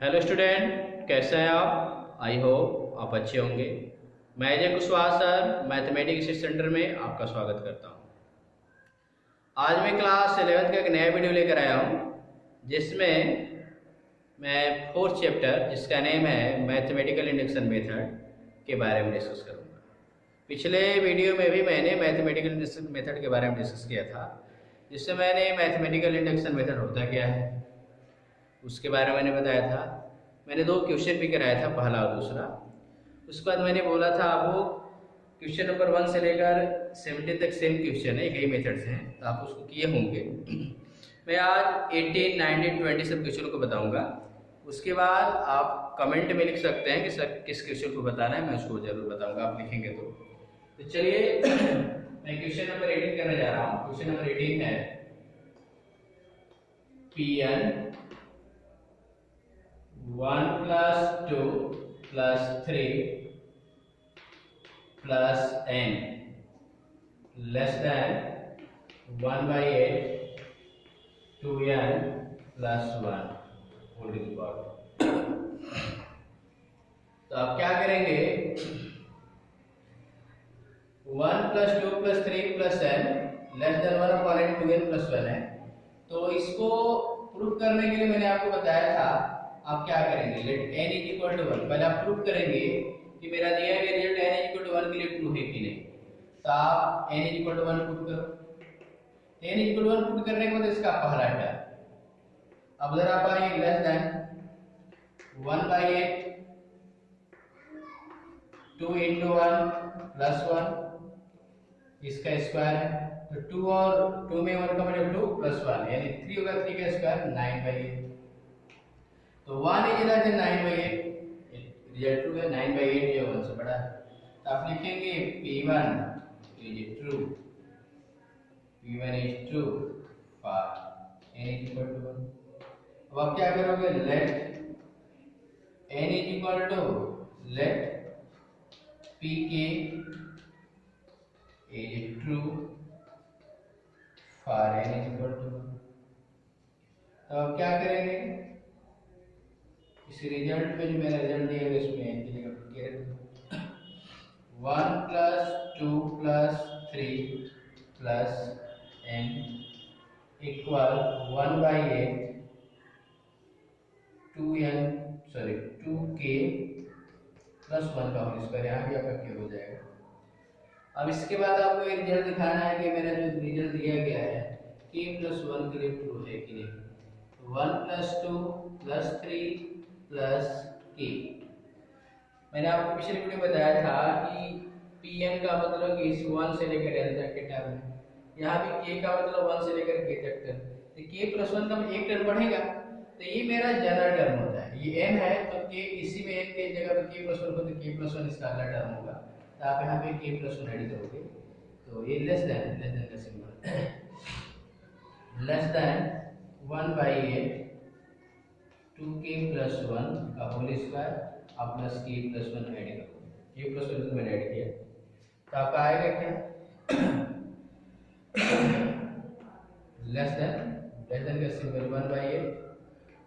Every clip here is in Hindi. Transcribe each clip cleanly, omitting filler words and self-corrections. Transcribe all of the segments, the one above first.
हेलो स्टूडेंट, कैसे हैं आप? आई होप आप अच्छे होंगे। मैं Ajay Kushwaha sir mathematics centre में आपका स्वागत करता हूं। आज मैं क्लास 11th का एक नया वीडियो लेकर आया हूं, जिसमें मैं फोर्थ चैप्टर जिसका नेम है मैथमेटिकल इंडक्शन मेथड के बारे में डिस्कस करूंगा। पिछले वीडियो में भी मैंने मैथमेटिकल इंडक्शन मेथड के बारे में डिस्कस किया था, जिससे मैंने मैथमेटिकल इंडक्शन मेथड होता क्या है उसके बारे में मैंने बताया था। मैंने 2 क्वेश्चन भी कराया था, पहला और दूसरा। उसके बाद मैंने बोला था आपको क्वेश्चन नंबर 1 से लेकर 17 तक सेम क्वेश्चन है, कई मेथड्स हैं, तो आप उसको किए होंगे। मैं आज 18, 19, 20 सब क्वेश्चनों को बताऊंगा। उसके बाद आप कमेंट में लिख सकते हैं कि सर किस क्वेश्चन को बताना है, मैं उसको जरूर बताऊंगा, आप लिखेंगे तो चलिए मैं क्वेश्चन नंबर 18 करने जा रहा हूँ। क्वेश्चन नंबर 18 है Pn 1 plus 2 plus 3 plus n less than 1/8 2n plus 1 whole is what। तो आप क्या करेंगे, 1 plus 2 plus 3 plus n less than 1/8 2n plus 1 है। तो इसको प्रूफ करने के लिए मैंने आपको बताया था, आप क्या करेंगे, let n is equal to 1। पहले आप प्रूफ करेंगे कि मेरा दिया गया result n is equal to 1 के लिए ट्रू है कि नहीं। तो आप n is equal to 1 put करो। n is equal to 1 put करने के बाद इसका पहला टर्म, अब उधर आप आएंगे लेस देन 1/8 2 into 1 plus 1 इसका स्क्वायर है। तो 2 और 2 में 1 का मतलब 2 प्लस 1 यानी 3 होगा, 3 का स्क्वायर 9/8। तो 1 is less than 9/8, result true है। 9/8 जो 1 से बड़ा है, तो आप लिखेंगे P1 is true, P1 is true for n is equal to 1। अब आप क्या करोगे, let n is equal to let Pk is true for n is equal to 1। तो आप क्या करेंगे, इस रिजल्ट पे जो मेरा रिजल्ट दिया है इसमें n की जगह पर क्या रखें, 1 plus 2 plus 3 plus n equal 1/8 2k plus 1 का होल स्क्वायर, यहाँ भी आपका k हो जाएगा। अब इसके बाद आपको ये रिजल्ट दिखाना है कि मेरा जो रिजल्ट दिया गया है k प्लस 1 के लिए ट्रू है कि नहीं। 1 plus 2 plus 3 plus k, मैंने आपको पिछले वीडियो में बताया था कि Pn का मतलब कि इस 1 से लेकर n तक के टर्म है, यहाँ भी k का मतलब 1 से लेकर k तक टर्म। तो k प्लस 1 का एक टर्म बढ़ेगा, तो ये मेरा जनरल टर्म होता है। ये n है तो k इसी में n के जगह पे k प्लस 1 को, तो k प्लस 1 इसका अगला टर्म होगा। तो आप यहाँ पे k प्लस 1 ऐड करोगे तो ये लेस देन का symbol less than 1/8 2k plus 1 का होल स्क्वायर आप प्लस k प्लस 1 ऐड करो। k प्लस 1 मैंने ऐड किया तो आपका आएगा क्या, लेस देन का सिंबल 1/8।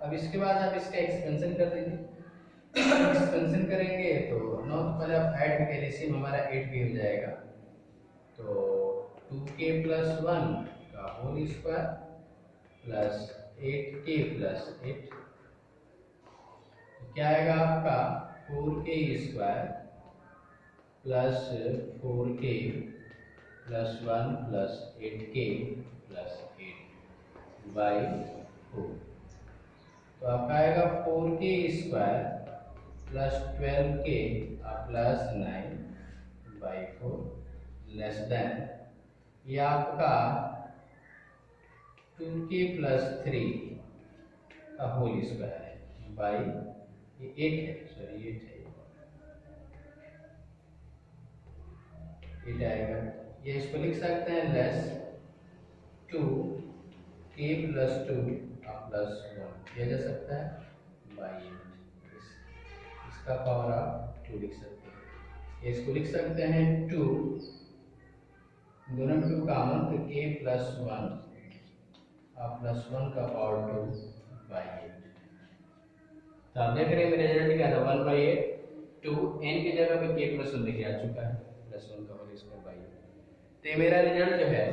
अब इसके बाद आप इसका एक्सपेंशन कर दीजिए। एक्सपेंशन करेंगे तो 9 तो पहले आप ऐड करके एलसीएम हमारा 8 भी हो जाएगा। तो 2k प्लस 1 का whole square plus 8k plus 8, क्या आएगा आपका 4k square plus 4k plus 1 plus 8k plus 8/4। तो आपका आएगा 4k square plus 12k plus 9/4 less than ये आपका 2k प्लस 3 का होल स्क्वायर है बाई ये 8 है, सॉरी 8 है, 8 आएगा। ये इसको लिख सकते हैं लेस 2k प्लस 2 प्लस 1 किया जा सकता है बाई 8। इसका पावर आप 2 लिख सकते हैं। इसको लिख सकते हैं 2, दोनों में 2 कॉमन, तो k प्लस 1 प्लस 1 का पावर 2/8। तो आप देख रहे हैं मेरा रिजल्ट क्या था 1/8 टू n की जगह पे k प्लस 1 लिखे आ चुका है +1 का होल स्क्वायर बाई। तो ये मेरा रिजल्ट जो है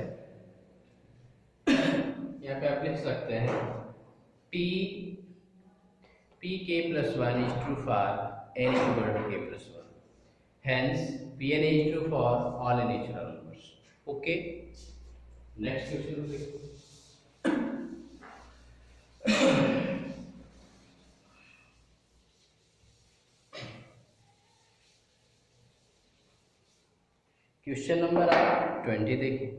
यहाँ पे आप लिख सकते हैं p k plus 1 is true for n equal to k plus 1. Hence Pn is true for all natural numbers. Okay. Next question देखो। क्वेश्चन नंबर 20 देखिए।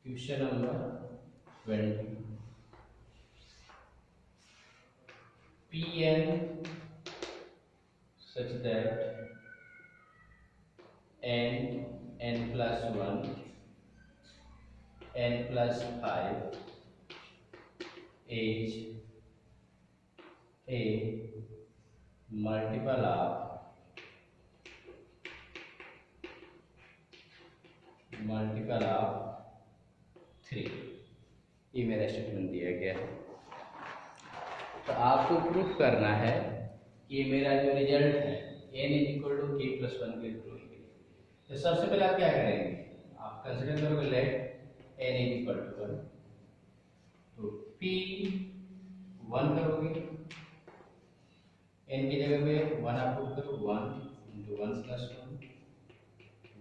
Question number 20 Pn such that n plus 1 n plus 5 is a multiple of 3। ये मेरा स्टेटमेंट दिया गया है। तो आपको प्रूफ करना है कि मेरा जो रिजल्ट है n equal to k plus 1 के प्रूफ के लिए। तो सबसे पहले आप क्या करेंगे, आप कंसीडर करोगे लेट n इक्वल टू 1, तो p 1 करोगे, n की जगह पे 1 आप पुट करो, 1 × 1 + 1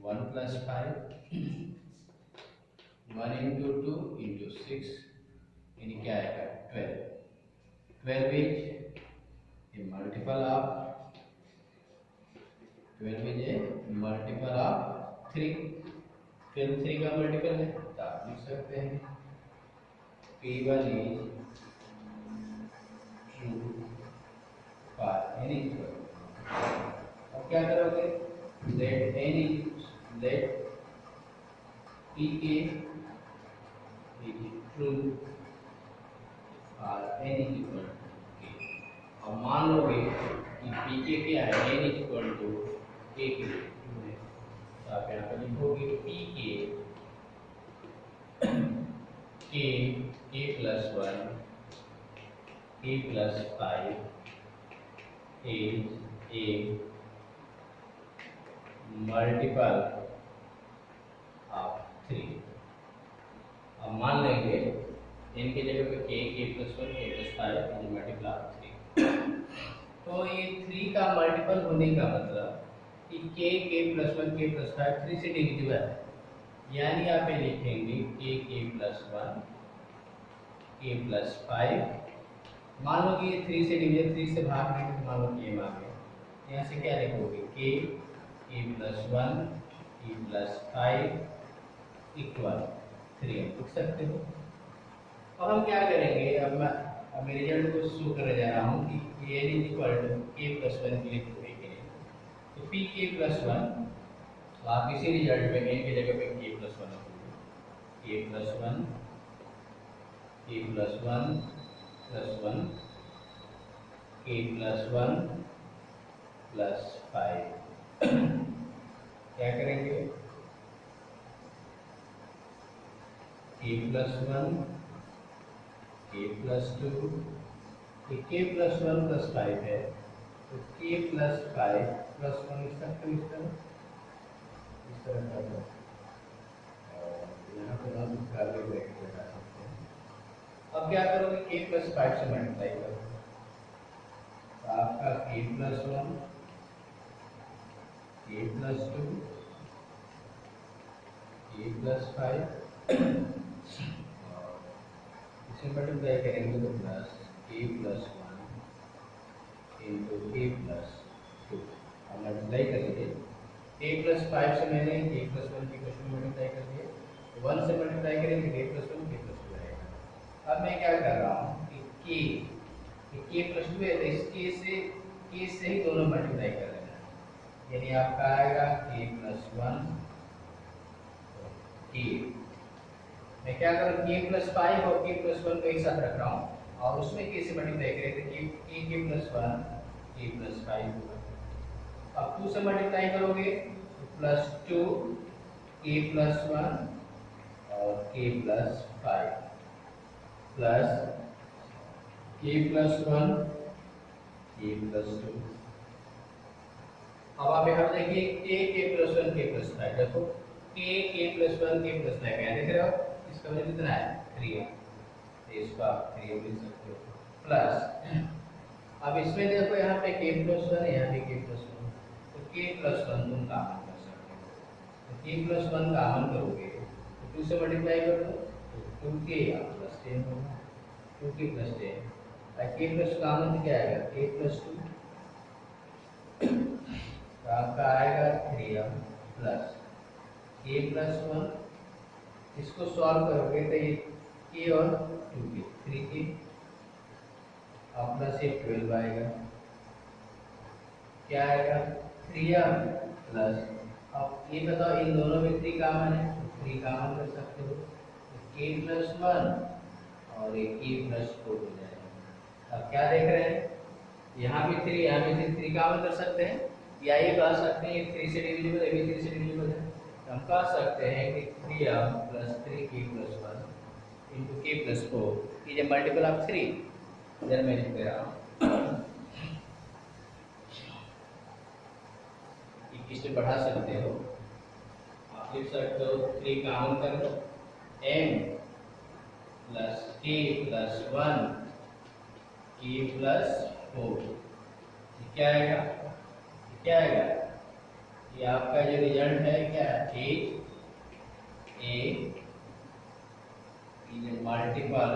1 + 5 1 × 2 × 6 यानी क्या आएगा 12। 12 is a multiple of 3। फिर 3 का मल्टीपल है तो आप लिख सकते हैं P1 is true for n equal। अब क्या करोगे, let Pk is true और n इक्वल टू k। अब मान लोगे कि pk क्या है, n इक्वल टू k के लिए तो आप यहाँ पर लिखोगे pk k plus 1 k plus 5 is a multiple of 3। अब मान लेंगे n की जगह पे k plus 1 k plus 5 is multiple of 3। तो ये 3 का मल्टीपल होने का मतलब कि k प्लस 1 k प्लस 5 3 से डिविजिबल है, यानी आप ये लिखेंगे k प्लस 1 k प्लस 5। मान लो कि ये 3 से डिविजिबल, 3 से भाग देंगे तो मान लो कि ये मान गया, यहाँ से क्या लिखोगे k plus 1 k plus 5 equal 3 लिख सकते हो। अब हम क्या करेंगे, अब मैं रिजल्ट को शो करने जा रहा हूँ कि n equal to k plus 1 के लिए प्रूव करेंगे। तो p k प्लस 1, तो आप इसी रिजल्ट में n की जगह पे k प्लस 1 रखोगे, k plus 1 k plus 1 plus 1 k plus 1 plus 5 क्या करेंगे k plus 1 k plus 2, k plus 1 plus 5 है तो k प्लस 5 प्लस 1 इस तरह कर दो और यहाँ पर हम कार्य ब्रैकेट लगा सकते हैं। अब क्या करोगे, k प्लस 5 से मल्टीप्लाई करो तो आपका k plus 1 k plus 2 k plus 5 इसे मल्टीप्लाई करेंगे तो plus k plus 1 into k plus 2। अब मल्टीप्लाई करेंगे k प्लस 5 से मैंने k प्लस 1 की क्वेश्चन मल्टीप्लाई कर दिया, 1 से मल्टीप्लाई करेंगे k प्लस 1 k प्लस 2 रहेगा। अब मैं क्या कर रहा हूँ कि k प्लस 2 है तो इस k से ही दोनों मल्टीप्लाई कर लेना है, यानी आपका आएगा k प्लस 1 k। मैं क्या करूँ k प्लस 5 और k प्लस 1 को एक साथ रख रहा हूँ और उसमें k से मल्टीप्लाई करेंगे तो k प्लस 1 k प्लस 5 होगा। अब 2 से मल्टीप्लाई करोगे तो प्लस 2 k प्लस 1 और k plus 5 plus k plus 1 k plus 2। अब आप यहाँ देखिए k प्लस 1 k प्लस 5, देखो k प्लस 1 k प्लस 5 क्या देख रहे हो, इसका वैल्यू कितना है 3 है, तो इसका 3 लिख सकते हो प्लस। अब इसमें देखो यहाँ पे k प्लस 1 है, यहाँ पे k प्लस 1, तो k प्लस 1 तुम कॉमन कर सकते हो, तो k प्लस 1 कॉमन करोगे तो 2 से मल्टीप्लाई कर दो तो 2k प्लस 10 होगा, 2k plus 10, k plus common क्या आएगा k प्लस 2, तो आपका आएगा 3m प्लस k प्लस 1, इसको सॉल्व करोगे तो ये k और 2k 3k और प्लस ये 12 आएगा, क्या आएगा 3m प्लस, अब ये बताओ इन दोनों में 3 कॉमन है तो 3 कॉमन कर सकते हो, तो k प्लस 1 और ये k प्लस 4 हो जाएगा। अब क्या देख रहे हैं, यहाँ भी 3 यहाँ भी 3 कॉमन कर सकते हैं, या ये कह सकते हैं 3 से डिविजिबल है, ये 3 से डिविजिबल है, तो हम कह सकते हैं कि 3m plus 3k plus 1 into k plus 4 is a multiple of 3। इधर मैं लिख रहा हूँ, इसे बढ़ा सकते हो, आप लिख सकते हो 3 कॉमन कर दो m plus k plus 1 k plus 4, क्या आएगा क्या आएगा, ये आपका जो रिजल्ट है क्या है a इज मल्टीपल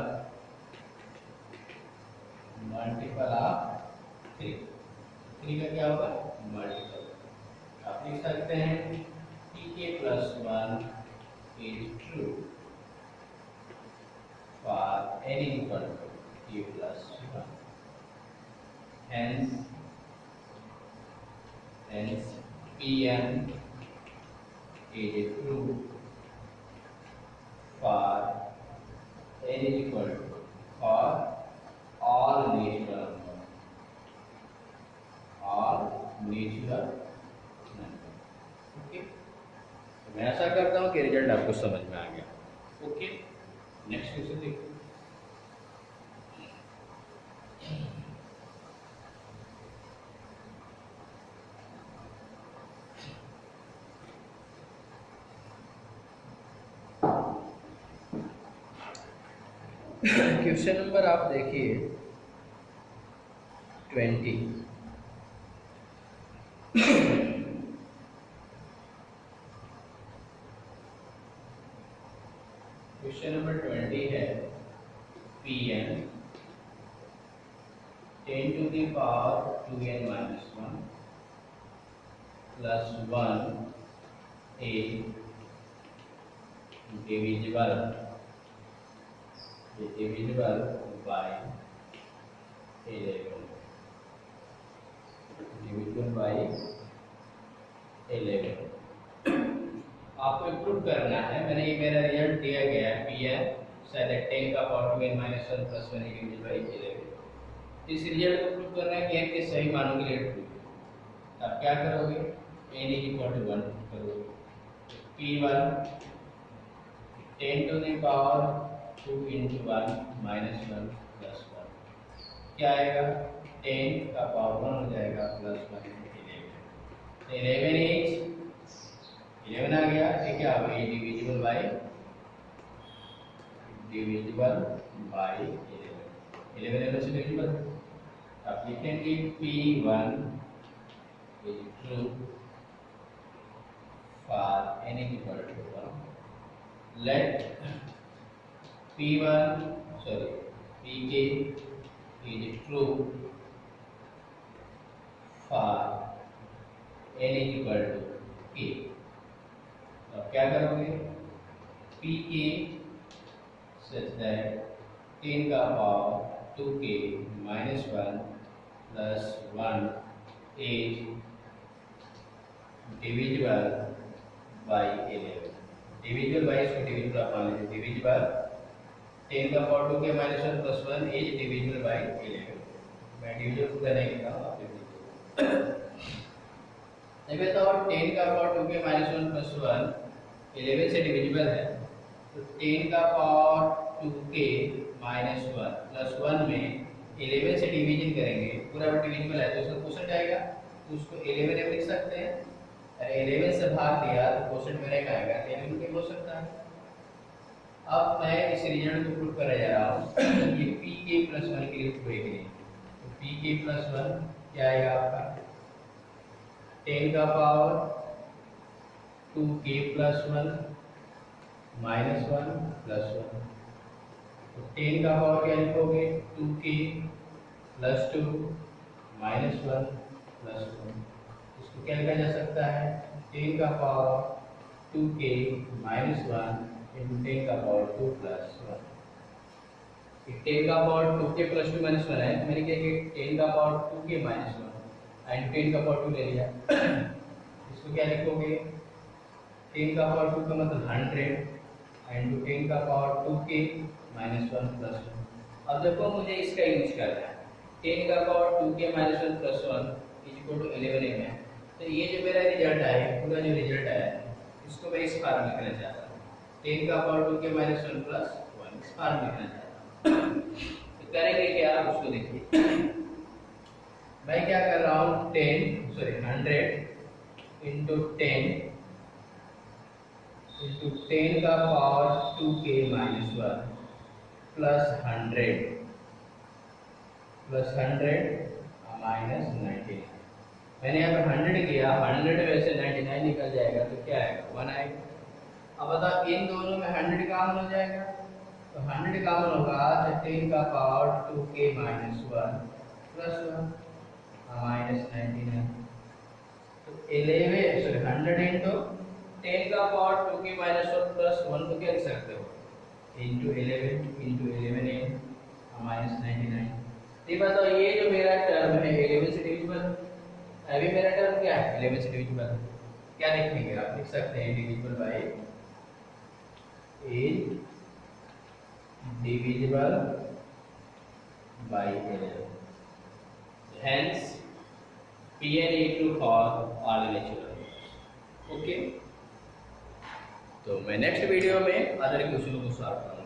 ऑफ 3 का क्या होगा मल्टीपल, आप लिख सकते हैं k plus 1 is true for n equal to k plus 1, hence Pn is true for n is equal to for all natural number, okay. तो मैं ऐसा करता हूँ कि रिजल्ट आपको समझ में आ गया, ओके। नेक्स्ट क्वेश्चन देखिए, क्वेश्चन नंबर आप देखिए 20। क्वेश्चन नंबर 20 है Pn 10 to the power 2n minus 1 plus 1 a divisible by 11, divisible by 11। आपको प्रूव करना है, मैंने ये मेरा रिजल्ट दिया गया है Pn शायद 10 का power 2n minus 1 plus 1 divided by 11। इस रिजल्ट को प्रूव करना है कि n के सही मानों के लिए ट्रू। आप क्या करोगे, n is equal to 1 करोगे, P1 10 to the power 2 into 1 minus 1 plus 1 क्या आएगा, 10 का पावर 1 हो जाएगा प्लस 1 11 इज 11 आ गया, ठीक है। अब ये डिविजिबल बाय 11 से डिविजिबल, आप लिखेंगे P1 is true for n is equal to 1, let Pk is true for n is equal to k। अब क्या करोगे, Pk such that 10 का power 2k minus 1 plus 1 is divisible by 11। Divisible by इसको डिविजिबल आप मान लीजिए, डिविजिबल 10 का power 2k minus 1 plus 1 is divisible by 11। मैं डिविजिबल पूरा नहीं लिख रहा हूँ, आप लिख लीजिए। देखिए तो 10 का पावर 2k minus 1 plus 1 11 से डिविजिबल है, तो 10 का पावर 2k minus 1 plus 1 में 11 से डिवीजन करेंगे, पूरा डिविजिबल है तो उसका क्वोशंट आएगा, तो उसको 11 लिख सकते हैं। अरे 11 से भाग दिया तो क्वोशंट मेरा क्या आएगा, 11 हो सकता है। अब मैं इस रिजल्ट को प्रूव करने जा रहा हूँ ये pk + 1 के लिए प्रूव करेंगे। तो pk + 1 क्या आएगा आपका 10 का पावर 2k + 1 -1 + 1। तो 10 का पावर क्या लिखोगे 2k + 2 -1 + 1। इसको क्या लिखा जा सकता है 10 का पावर 2k - 1 × 10 का पावर 2 + 1। 10 का पावर 2k + 2 - 1 है, मैंने क्या किया 10 का पावर 2k - 1 एंड 10 का पावर 2 ले लिया। इसको क्या लिखोगे 10 का पावर 2 का मतलब 100 एंड 10 का पावर 2k - 1 + 1। अब देखो मुझे इसका यूज करना है 10 का पावर 2k - 1 + 1 = 11 है। तो ये जो मेरा रिजल्ट आया पूरा जो रिजल्ट आया इसको मैं इस फॉर्म में लिखना चाहता हूँ 10 का पावर 2k - 1 + 1 इस फॉर्म में लिखना चाहता हूँ। तो करेंगे क्या आप उसको देखिए। मैं क्या कर रहा हूँ 100 × 10 × 10 का पावर 2k - 1 + 100 -99। मैंने यहाँ पर 100 किया, 100 में से 99 निकल जाएगा तो क्या आएगा 1 आएगा। अब बताओ इन दोनों में 100 कॉमन हो जाएगा, तो 100 कॉमन होगा तो 10 का पावर 2k - 1 + 1 -99। तो 100 into 10 का पावर 2k - 1 + 1 तो क्या लिख सकते हो into 11 -99। ये बताओ ये जो मेरा टर्म है 11 से डिविजिबल, अभी मेरा टर्म क्या है 11 से डिविजिबल, क्या लिखेंगे आप लिख सकते हैं divisible by divisible by 11। Hence Pn equal for all natural numbers। Okay, तो मैं नेक्स्ट वीडियो में अदर क्वेश्चनों को सॉल्व करूँगा।